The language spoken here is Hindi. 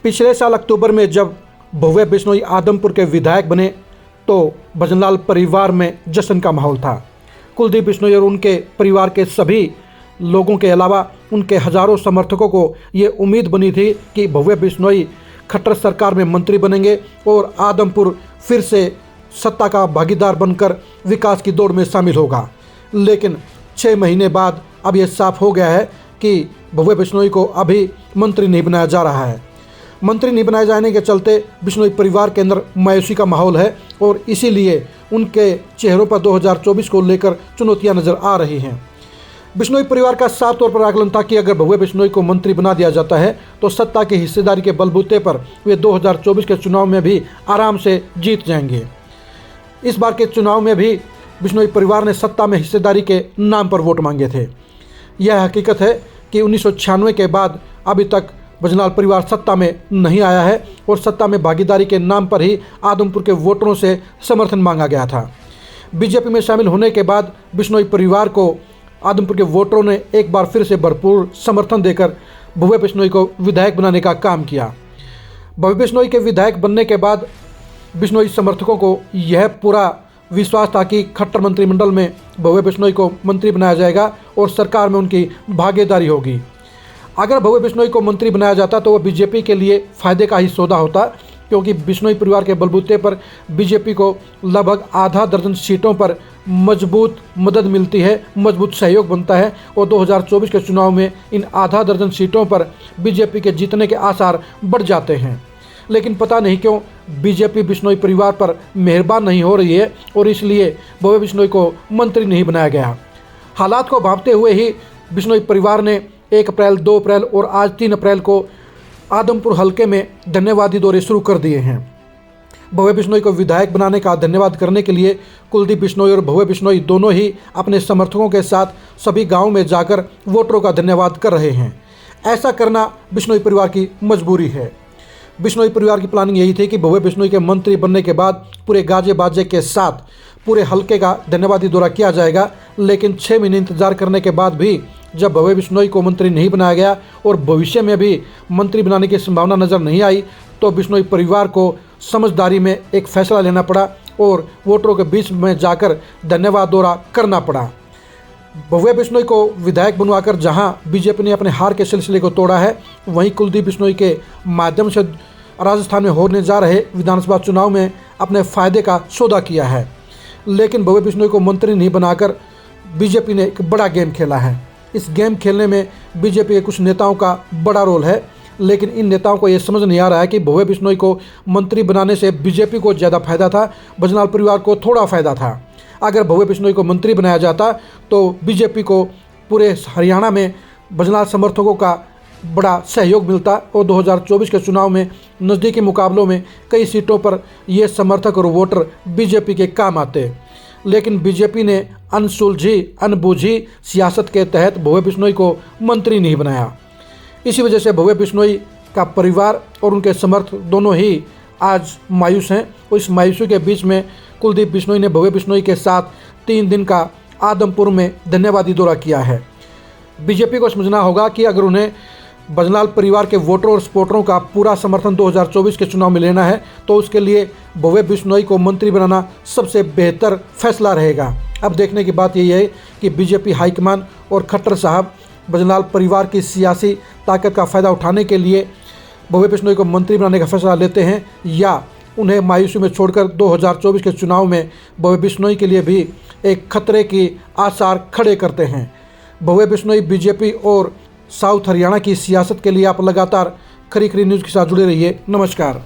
पिछले साल अक्टूबर में जब भव्य बिश्नोई आदमपुर के विधायक बने तो भजनलाल परिवार में जश्न का माहौल था। कुलदीप बिश्नोई और उनके परिवार के सभी लोगों के अलावा उनके हजारों समर्थकों को ये उम्मीद बनी थी कि भव्य बिश्नोई खट्टर सरकार में मंत्री बनेंगे और आदमपुर फिर से सत्ता का भागीदार बनकर विकास की दौड़ में शामिल होगा। लेकिन 6 महीने बाद अब यह साफ हो गया है कि भव्य बिश्नोई को अभी मंत्री नहीं बनाया जा रहा है। मंत्री नहीं बनाए जाने के चलते बिश्नोई परिवार के अंदर मायूसी का माहौल है और इसीलिए उनके चेहरों पर 2024 को लेकर चुनौतियां नजर आ रही हैं। बिश्नोई परिवार का साफ तौर पर आकलन था कि अगर भव्य बिश्नोई को मंत्री बना दिया जाता है तो सत्ता की हिस्सेदारी के बलबूते पर वे 2024 के चुनाव में भी आराम से जीत जाएंगे। इस बार के चुनाव में भी बिश्नोई परिवार ने सत्ता में हिस्सेदारी के नाम पर वोट मांगे थे। यह हकीकत है कि 1996 के बाद अभी तक भजनलाल परिवार सत्ता में नहीं आया है और सत्ता में भागीदारी के नाम पर ही आदमपुर के वोटरों से समर्थन मांगा गया था। बीजेपी में शामिल होने के बाद बिश्नोई परिवार को आदमपुर के वोटरों ने एक बार फिर से भरपूर समर्थन देकर भव्य बिश्नोई को विधायक बनाने का काम किया। भव्य बिश्नोई के विधायक बनने के बाद बिश्नोई समर्थकों को यह पूरा विश्वास था कि खट्टर मंत्रिमंडल में भव्य बिश्नोई को मंत्री बनाया जाएगा और सरकार में उनकी भागीदारी होगी। अगर भव्य बिश्नोई को मंत्री बनाया जाता तो वह बीजेपी के लिए फ़ायदे का ही सौदा होता, क्योंकि बिश्नोई परिवार के बलबूते पर बीजेपी को लगभग आधा दर्जन सीटों पर मजबूत मदद मिलती है, मजबूत सहयोग बनता है और 2024 के चुनाव में इन आधा दर्जन सीटों पर बीजेपी के जीतने के आसार बढ़ जाते हैं। लेकिन पता नहीं क्यों बीजेपी बिश्नोई परिवार पर मेहरबान नहीं हो रही है और इसलिए भव्य बिश्नोई को मंत्री नहीं बनाया गया। हालात को भांपते हुए ही बिश्नोई परिवार ने 1 अप्रैल, 2 अप्रैल और आज 3 अप्रैल को आदमपुर हलके में धन्यवादी दौरे शुरू कर दिए हैं। भव्य बिश्नोई को विधायक बनाने का धन्यवाद करने के लिए कुलदीप बिश्नोई और भव्य बिश्नोई दोनों ही अपने समर्थकों के साथ सभी गाँव में जाकर वोटरों का धन्यवाद कर रहे हैं। ऐसा करना बिश्नोई परिवार की मजबूरी है। बिश्नोई परिवार की प्लानिंग यही थी कि भव्य बिश्नोई के मंत्री बनने के बाद पूरे गाजे बाजे के साथ पूरे हलके का धन्यवादी दौरा किया जाएगा। लेकिन 6 महीने इंतजार करने के बाद भी जब भव्य बिश्नोई को मंत्री नहीं बनाया गया और भविष्य में भी मंत्री बनाने की संभावना नज़र नहीं आई तो बिश्नोई परिवार को समझदारी में एक फैसला लेना पड़ा और वोटरों के बीच में जाकर धन्यवाद दौरा करना पड़ा। भव्य बिश्नोई को विधायक बनवाकर जहां बीजेपी ने अपने हार के सिलसिले को तोड़ा है, वहीं कुलदीप बिश्नोई के माध्यम से राजस्थान में होने जा रहे विधानसभा चुनाव में अपने फ़ायदे का सौदा किया है। लेकिन भव्य बिश्नोई को मंत्री नहीं बनाकर बीजेपी ने एक बड़ा गेम खेला है। इस गेम खेलने में बीजेपी के कुछ नेताओं का बड़ा रोल है, लेकिन इन नेताओं को ये समझ नहीं आ रहा है कि भव्य बिश्नोई को मंत्री बनाने से बीजेपी को ज़्यादा फायदा था, भजनलाल परिवार को थोड़ा फ़ायदा था। अगर भव्य बिश्नोई को मंत्री बनाया जाता तो बीजेपी को पूरे हरियाणा में भजनलाल समर्थकों का बड़ा सहयोग मिलता और 2024 के चुनाव में नज़दीकी मुकाबलों में कई सीटों पर ये समर्थक और वोटर बीजेपी के काम आते। लेकिन बीजेपी ने अनसुलझी अनबूझी सियासत के तहत भव्य बिश्नोई को मंत्री नहीं बनाया। इसी वजह से भव्य बिश्नोई का परिवार और उनके समर्थक दोनों ही आज मायूस हैं और इस मायूसी के बीच में कुलदीप बिश्नोई ने भव्य बिश्नोई के साथ 3 दिन का आदमपुर में धन्यवादी दौरा किया है। बीजेपी को समझना होगा कि अगर उन्हें भजनलाल परिवार के वोटरों और सपोर्टरों का पूरा समर्थन 2024 के चुनाव में लेना है तो उसके लिए भव्य बिश्नोई को मंत्री बनाना सबसे बेहतर फैसला रहेगा। अब देखने की बात यही है कि बीजेपी हाईकमान और खट्टर साहब भजनलाल परिवार की सियासी ताकत का फ़ायदा उठाने के लिए भव्य बिश्नोई को मंत्री बनाने का फैसला लेते हैं या उन्हें मायूसी में छोड़कर 2024 के चुनाव में भव्य बिश्नोई के लिए भी एक खतरे की आसार खड़े करते हैं। भव्य बिश्नोई बीजेपी और साउथ हरियाणा की सियासत के लिए आप लगातार खरी खरी न्यूज़ के साथ जुड़े रहिए। नमस्कार।